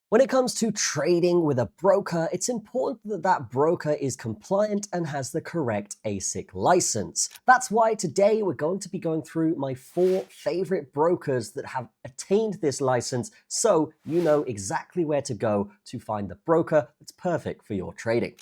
When it comes to trading with a broker, it's important that that broker is compliant and has the correct ASIC license. That's why today we're going to be going through my 4 favorite brokers that have attained this license, so you know exactly where to go to find the broker that's perfect for your trading.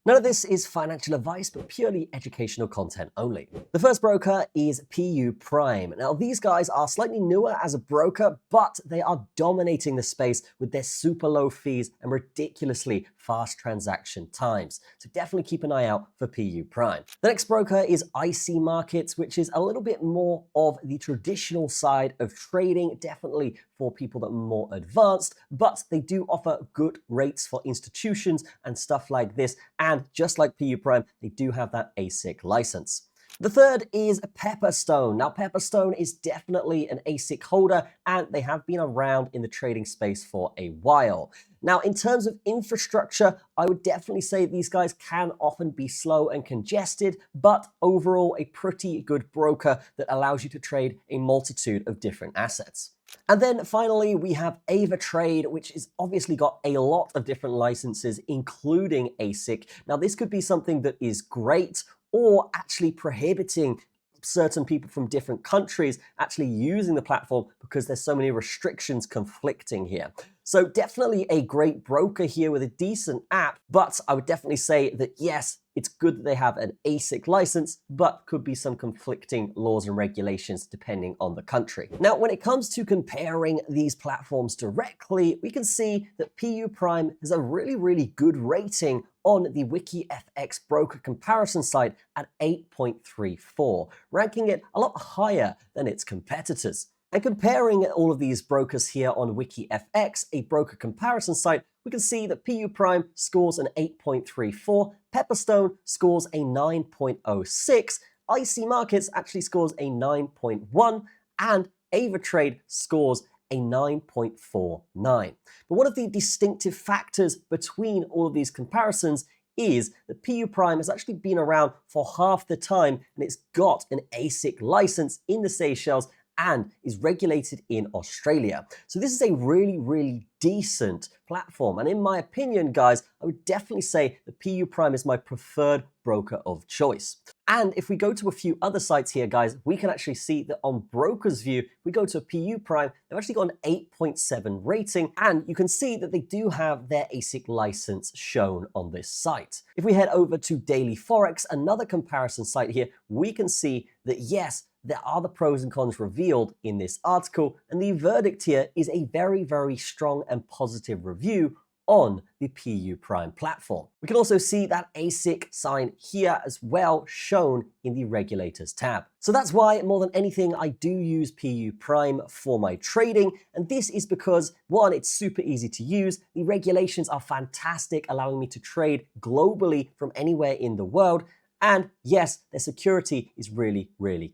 None of this is financial advice, but purely educational content only. The first broker is puprime. Now, these guys are slightly newer as a broker, but they are dominating the space with their super low fees and ridiculously fast transaction times. So definitely keep an eye out for puprime. The next broker is IC Markets, which is a little bit more of the traditional side of trading, definitely for people that are more advanced, but they do offer good rates for institutions and stuff like this. And just like puprime, they do have that ASIC license. The third is Pepperstone. Now, Pepperstone is definitely an ASIC holder, and they have been around in the trading space for a while. Now, in terms of infrastructure, I would definitely say these guys can often be slow and congested, but overall a pretty good broker that allows you to trade a multitude of different assets. And then finally, we have AvaTrade, which has obviously got a lot of different licenses, including ASIC. Now, this could be something that is great or actually prohibiting certain people from different countries actually using the platform because there's so many restrictions conflicting here. So definitely a great broker here with a decent app, but I would definitely say that yes, it's good that they have an ASIC license, but could be some conflicting laws and regulations depending on the country. Now, when it comes to comparing these platforms directly, we can see that puprime has a really good rating on the WikiFX broker comparison site at 8.34, ranking it a lot higher than its competitors. And comparing all of these brokers here on WikiFX, a broker comparison site, we can see that puprime scores an 8.34, Pepperstone scores a 9.06, IC Markets actually scores a 9.1, and AvaTrade scores a 9.49. But one of the distinctive factors between all of these comparisons is that puprime has actually been around for half the time, and it's got an ASIC license in the Seychelles and is regulated in Australia. So this is a really decent platform. And in my opinion, guys, I would definitely say that puprime is my preferred broker of choice. And if we go to a few other sites here, guys, we can actually see that on BrokersView, if we go to puprime, they've actually got an 8.7 rating, and you can see that they do have their ASIC license shown on this site. If we head over to DailyForex, another comparison site here, we can see that yes, there are the pros and cons revealed in this article, and the verdict here is a very strong and positive review on the puprime platform. We can also see that ASIC sign here as well shown in the regulators tab. So that's why more than anything I do use puprime for my trading, and this is because one, it's super easy to use, the regulations are fantastic, allowing me to trade globally from anywhere in the world. And yes, their security is really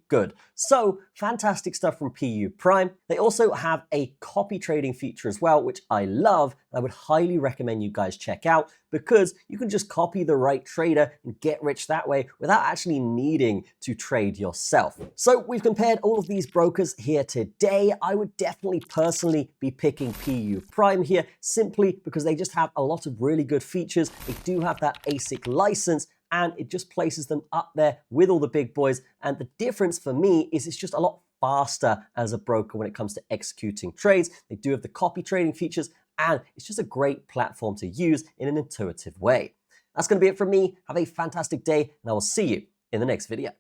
good. So fantastic stuff from puprime. They also have a copy trading feature as well, which I love. I would highly recommend you guys check out because you can just copy the right trader and get rich that way without actually needing to trade yourself. So we've compared all of these brokers here today. I would definitely personally be picking puprime here simply because they just have a lot of really good features. They do have that ASIC license, and it just places them up there with all the big boys. And the difference for me is it's just a lot faster as a broker when it comes to executing trades. They do have the copy trading features, and it's just a great platform to use in an intuitive way. That's going to be it from me. Have a fantastic day, and I will see you in the next video.